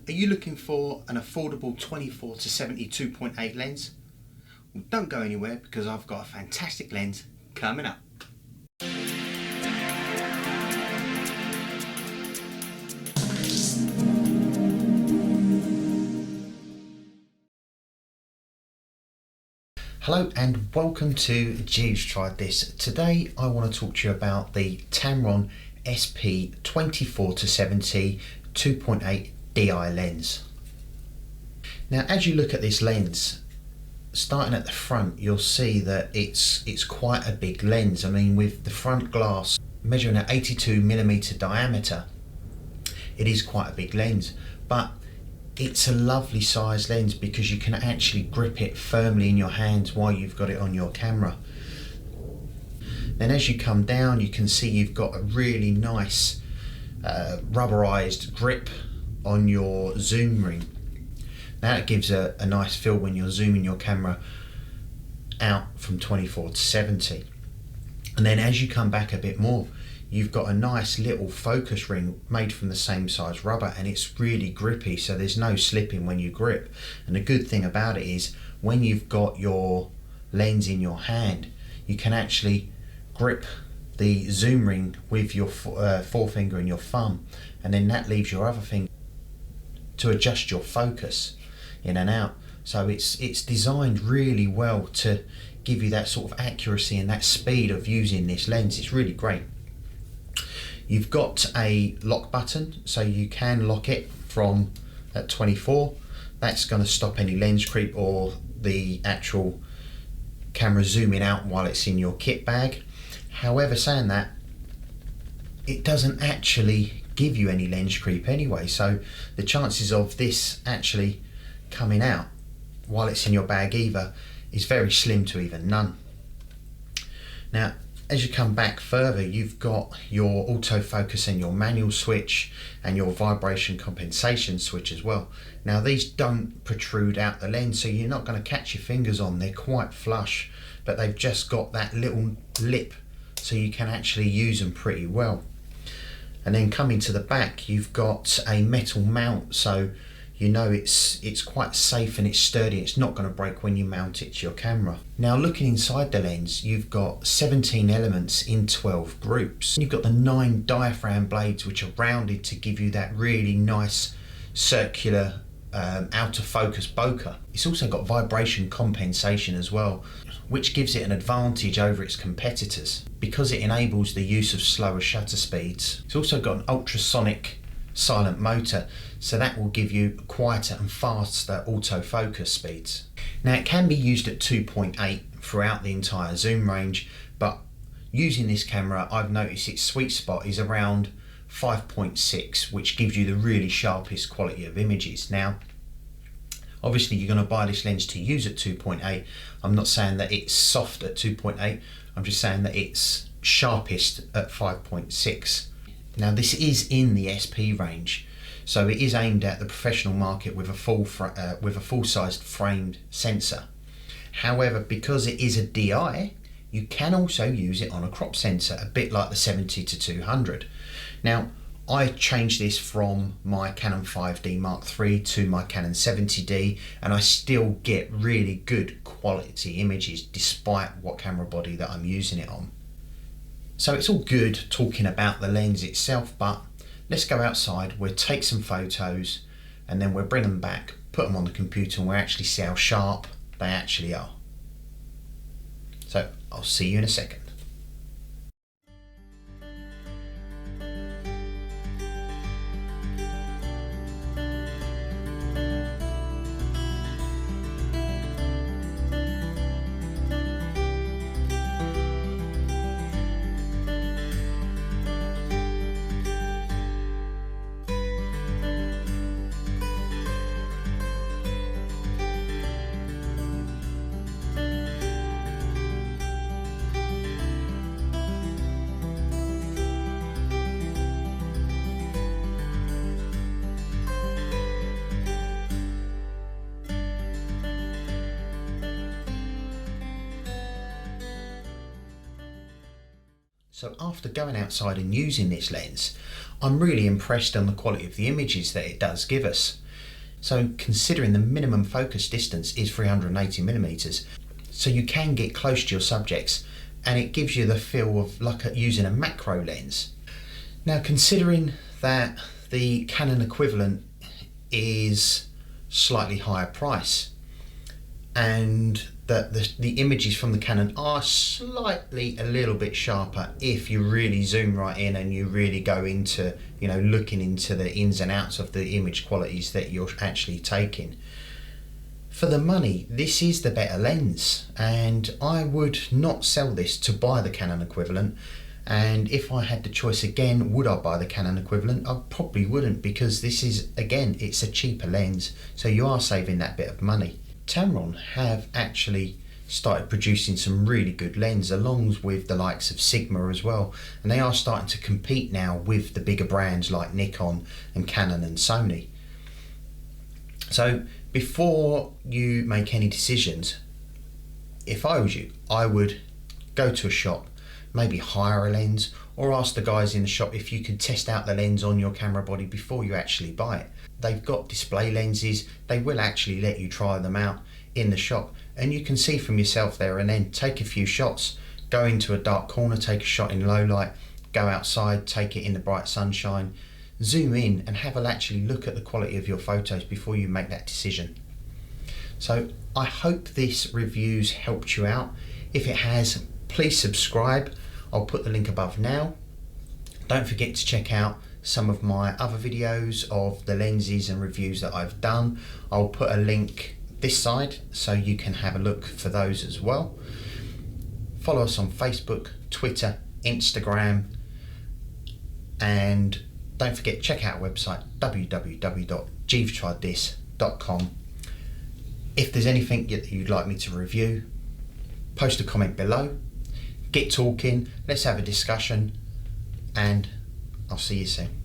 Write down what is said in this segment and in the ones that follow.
Are you looking for an affordable 24 to 70 2.8 lens? Well, don't go anywhere because I've got a fantastic lens coming up. Hello and welcome to Jeeves Tried This. Today I want to talk to you about the Tamron SP 24 to 70 2.8 DI lens. Now as you look at this lens, starting at the front, you'll see that it's quite a big lens. I mean, with the front glass measuring at 82mm diameter, it is quite a big lens, but it's a lovely size lens because you can actually grip it firmly in your hands while you've got it on your camera. Then as you come down, you can see you've got a really nice rubberized grip on your zoom ring. Now it gives a nice feel when you're zooming your camera out from 24 to 70. And then as you come back a bit more, you've got a nice little focus ring made from the same size rubber, and it's really grippy, so there's no slipping when you grip. And the good thing about it is when you've got your lens in your hand, you can actually grip the zoom ring with your forefinger and your thumb, and then that leaves your other finger to adjust your focus in and out. So it's designed really well to give you that sort of accuracy and that speed of using this lens. It's really great. You've got a lock button, so you can lock it from at 24. That's going to stop any lens creep or the actual camera zooming out while it's in your kit bag. However, saying that, it doesn't actually give you any lens creep anyway, so the chances of this actually coming out while it's in your bag either is very slim to even none. Now as you come back further, you've got your autofocus and your manual switch and your vibration compensation switch as well. Now these don't protrude out the lens, so you're not going to catch your fingers on. They're quite flush, but they've just got that little lip so you can actually use them pretty well. And then coming to the back, you've got a metal mount, so you know it's quite safe and it's sturdy. It's not going to break when you mount it to your camera. Now looking inside the lens, you've got 17 elements in 12 groups. You've got the 9 diaphragm blades which are rounded to give you that really nice circular out of focus bokeh. It's also got vibration compensation as well, which gives it an advantage over its competitors because it enables the use of slower shutter speeds. It's also got an ultrasonic silent motor, so that will give you quieter and faster autofocus speeds. Now it can be used at 2.8 throughout the entire zoom range, but using this camera I've noticed its sweet spot is around 5.6, which gives you the really sharpest quality of images. Now obviously you're going to buy this lens to use at 2.8. I'm not saying that it's soft at 2.8, I'm just saying that it's sharpest at 5.6. Now this is in the SP range, so it is aimed at the professional market with a full-sized framed sensor. However, because it is a DI, you can also use it on a crop sensor, a bit like the 70 to 200. Now I changed this from my Canon 5D Mark III to my Canon 70D, and I still get really good quality images despite what camera body that I'm using it on. So it's all good talking about the lens itself, but let's go outside, we'll take some photos and then we'll bring them back, put them on the computer, and we'll actually see how sharp they actually are. So I'll see you in a second. So after going outside and using this lens, I'm really impressed on the quality of the images that it does give us. So considering the minimum focus distance is 380 millimeters, so you can get close to your subjects, and it gives you the feel of like using a macro lens. Now, considering that the Canon equivalent is slightly higher price, and that the images from the Canon are slightly a little bit sharper if you really zoom right in and you really go into, you know, looking into the ins and outs of the image qualities that you're actually taking. For the money, this is the better lens, and I would not sell this to buy the Canon equivalent. And if I had the choice again, would I buy the Canon equivalent? I probably wouldn't, because this is, again, it's a cheaper lens, so you are saving that bit of money. Tamron have actually started producing some really good lens, along with the likes of Sigma as well, and they are starting to compete now with the bigger brands like Nikon and Canon and Sony. So before you make any decisions, if I was you, I would go to a shop, maybe hire a lens, or ask the guys in the shop if you could test out the lens on your camera body before you actually buy it. They've got display lenses, they will actually let you try them out in the shop, and you can see from yourself there, and then take a few shots. Go into a dark corner, take a shot in low light, go outside, take it in the bright sunshine, zoom in and have a actually look at the quality of your photos before you make that decision. So I hope this review's helped you out. If it has, please subscribe. I'll put the link above now. Don't forget to check out some of my other videos of the lenses and reviews that I've done. I'll put a link this side so you can have a look for those as well. Follow us on Facebook, Twitter, Instagram, and don't forget, check out our website www.jeevetriedthis.com. If there's anything that you'd like me to review, post a comment below, get talking, let's have a discussion, and I'll see you soon.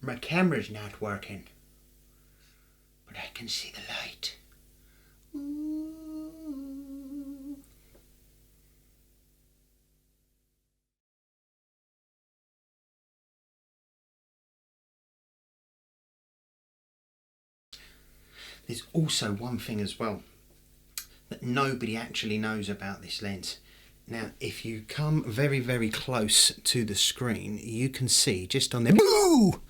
My camera's not working, but I can see the light. Ooh. There's also one thing as well that nobody actually knows about this lens. Now, if you come very, very close to the screen, you can see just on there, boo!